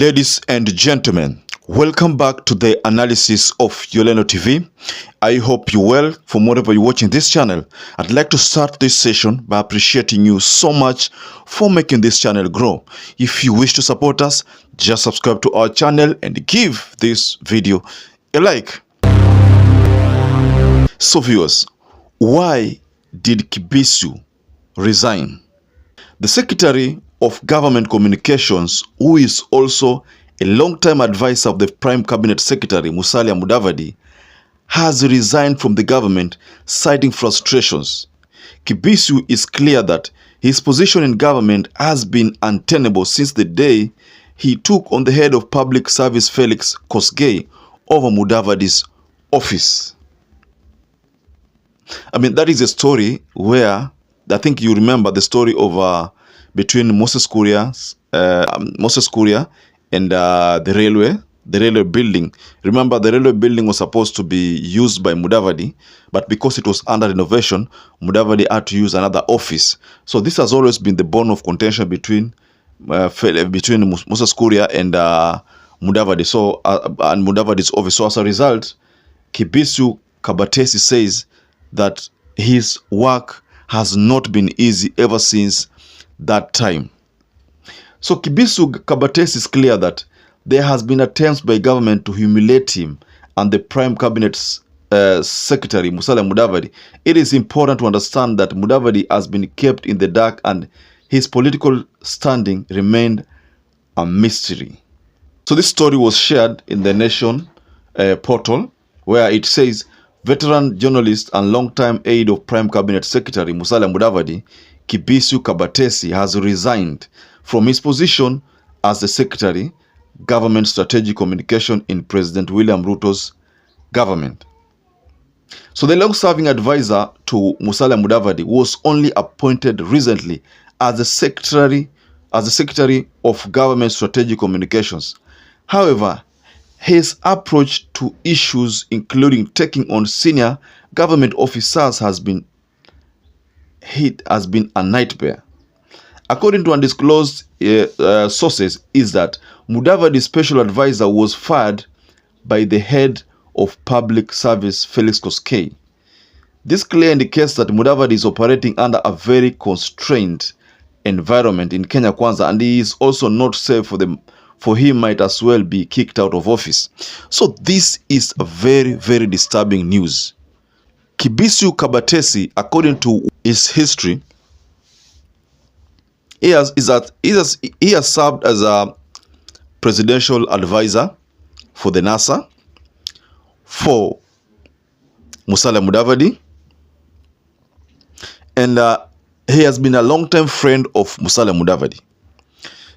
Ladies and gentlemen, welcome back to the analysis of YOLENO TV. I hope you're well from wherever you're watching this channel. I'd like to start this session by appreciating you so much for making this channel grow. If you wish to support us, just subscribe to our channel and give this video a like. So viewers, why did Kibisu resign? The Secretary of Government Communications, who is also a long-time advisor of the Prime Cabinet Secretary, Musalia Mudavadi, has resigned from the government, citing frustrations. Kibisu is clear that his position in government has been untenable since the day he took on the head of Public Service Felix Kosgei over Mudavadi's office. I mean, that is a story where, I think you remember the story of between Moses Kuria and the railway building. Remember, the railway building was supposed to be used by Mudavadi, but because it was under renovation, Mudavadi had to use another office. So this has always been the bone of contention between Moses Kuria and Mudavadi. So and Mudavadi's office. So as a result, Kibisu Kabatesi says that his work has not been easy ever since that time. So Kibisu Kabatesi is clear that there has been attempts by government to humiliate him and the Prime Cabinet's Secretary, Musalia Mudavadi. It is important to understand that Mudavadi has been kept in the dark and his political standing remained a mystery. So this story was shared in the Nation portal, where it says, veteran journalist and long-time aide of Prime Cabinet Secretary Musalia Mudavadi, Kibisu Kabatesi, has resigned from his position as the Secretary, Government Strategic Communication in President William Ruto's government. So the long-serving advisor to Musalia Mudavadi was only appointed recently as the Secretary of Government Strategic Communications. However, his approach to issues, including taking on senior government officers, has been a nightmare. According to undisclosed sources, is that Mudavadi's special advisor was fired by the head of Public Service Felix Kosgei. This clearly indicates that Mudavadi is operating under a very constrained environment in Kenya Kwanza, and he is also not safe for him might as well be kicked out of office. So this is a very, very disturbing news. Kibisu Kabatesi, according to his history, he has served as a presidential advisor for the NASA, for Musalia Mudavadi, and he has been a long-time friend of Musalia Mudavadi.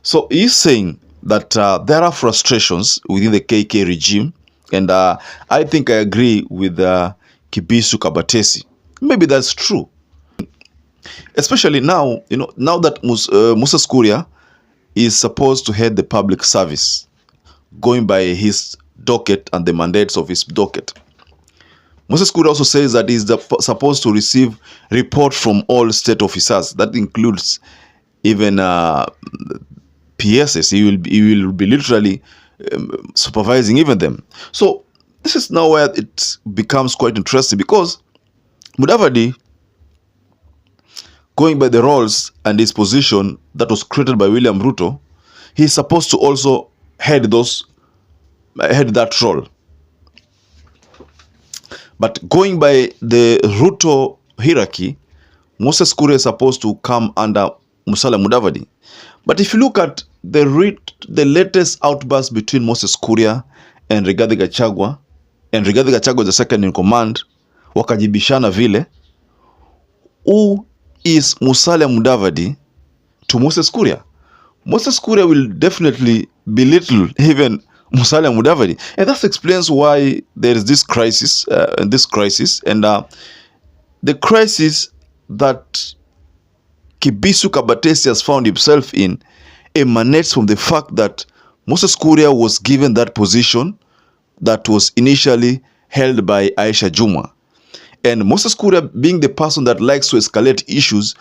So he's saying that there are frustrations within the KK regime, and I think I agree with Kibisu Kabatesi. Maybe that's true, especially now. Now that Moses Kuria is supposed to head the public service, going by his docket and the mandates of his docket. Moses Kuria also says that he's supposed to receive report from all state officers. That includes even PSS. He will be literally supervising even them. So this is now where it becomes quite interesting, because Mudavadi, going by the roles and his position that was created by William Ruto, he's supposed to also head that role. But going by the Ruto hierarchy, Moses Kuria is supposed to come under Musalia Mudavadi. But if you look at the latest outburst between Moses Kuria and Rigathi Gachagua, and Rigathi Gachagua is the second in command, wakajibishana vile, who is Musalia Mudavadi to Moses Kuria? Moses Kuria will definitely belittle even Musalia Mudavadi, and that explains why there is this crisis, and the crisis that Kibisu Kabatesi has found himself in emanates from the fact that Moses Kuria was given that position that was initially held by Aisha Juma. And Moses Kuria, being the person that likes to escalate issues,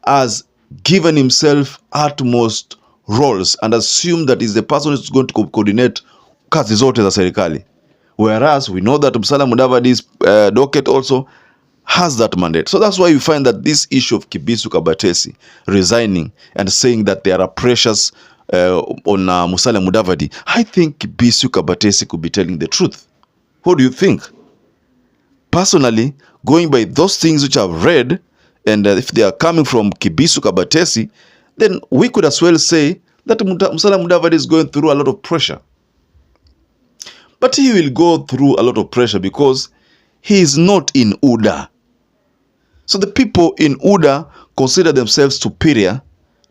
has given himself utmost roles and assume that is the person who's going to coordinate kazi zote za serikali, whereas we know that Musalia Mudavadi's docket also has that mandate. So that's why you find that this issue of Kibisu Kabatesi resigning and saying that there are pressures on Musalia Mudavadi, I think Kibisu Kabatesi could be telling the truth. What do you think? Personally, going by those things which I've read, and if they are coming from Kibisu Kabatesi, then we could as well say that Musalia Mudavadi is going through a lot of pressure. But he will go through a lot of pressure because he is not in UDA. So the people in UDA consider themselves superior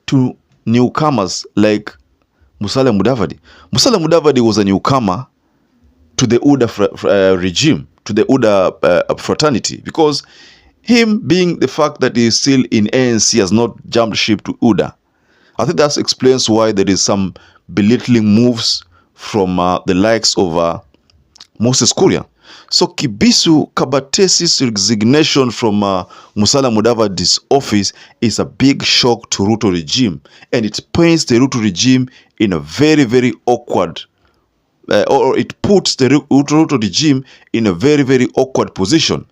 to newcomers like Musalia Mudavadi. Musalia Mudavadi was a newcomer to the UDA regime, to the UDA fraternity, because him being the fact that he is still in ANC has not jumped ship to UDA. I think that explains why there is some belittling moves from the likes of Moses Kuria. So Kibisu Kabatesi's resignation from Musalia Mudavadi's office is a big shock to Ruto regime, and it paints the Ruto regime in a very, very awkward or it puts the Ruto regime in a very, very awkward position.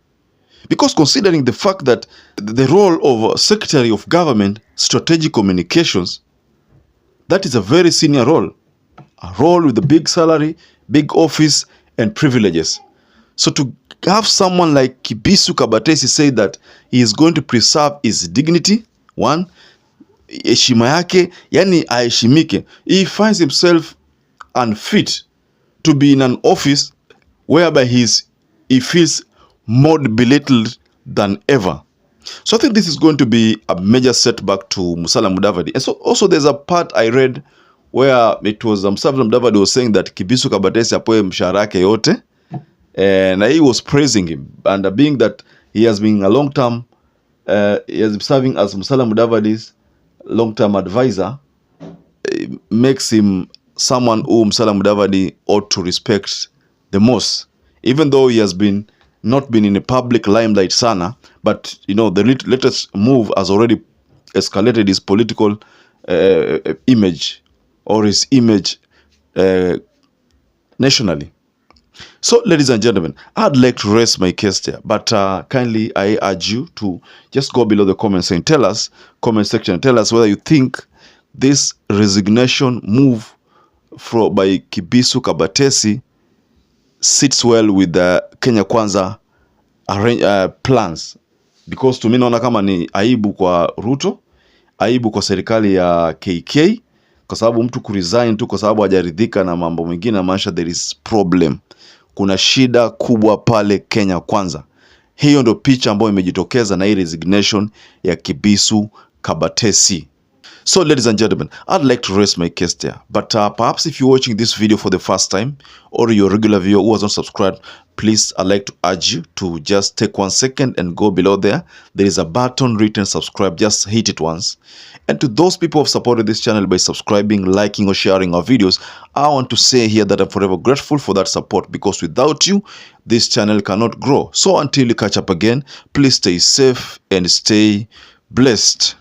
Because considering the fact that the role of Secretary of Government, Strategic Communications, that is a very senior role. A role with a big salary, big office, and privileges. So to have someone like Kibisu Kabatesi say that he is going to preserve his dignity, one, heshima yake, yani aheshimike. He finds himself unfit to be in an office whereby he feels more belittled than ever. So I think this is going to be a major setback to Musalia Mudavadi. And so also there's a part I read where it was Musalia Mudavadi was saying that Kibisu Kabatesi apoe mshahara yake yote, and he was praising him, and being that he has been a long term he has been serving as Musalia Mudavadi's long-term advisor, makes him someone who Musalia Mudavadi ought to respect the most, even though he has not been in a public limelight sana, but you know the latest move has already escalated his political image, or his image nationally. So ladies and gentlemen, I'd like to raise my case there, but kindly I urge you to just go below the comment section, comment section, tell us whether you think this resignation move by Kibisu Kabatesi sits well with the Kenya Kwanza plans, because to me naona kama ni aibu kwa Ruto, aibu kwa serikali ya KK, kwa sababu mtu kuresign tu kwa sababu hajaridhika na mambo mengine, maana there is problem. Kuna shida kubwa pale Kenya Kwanza. Hiyo ndo picha ambayo imejitokeza na hii resignation ya Kibisu Kabatesi. So ladies and gentlemen, I'd like to raise my case there. But perhaps if you're watching this video for the first time, or you're a regular viewer who hasn't subscribed, please, I'd like to urge you to just take 1 second and go below there. There is a button written subscribe. Just hit it once. And to those people who have supported this channel by subscribing, liking, or sharing our videos, I want to say here that I'm forever grateful for that support, because without you, this channel cannot grow. So until you catch up again, please stay safe and stay blessed.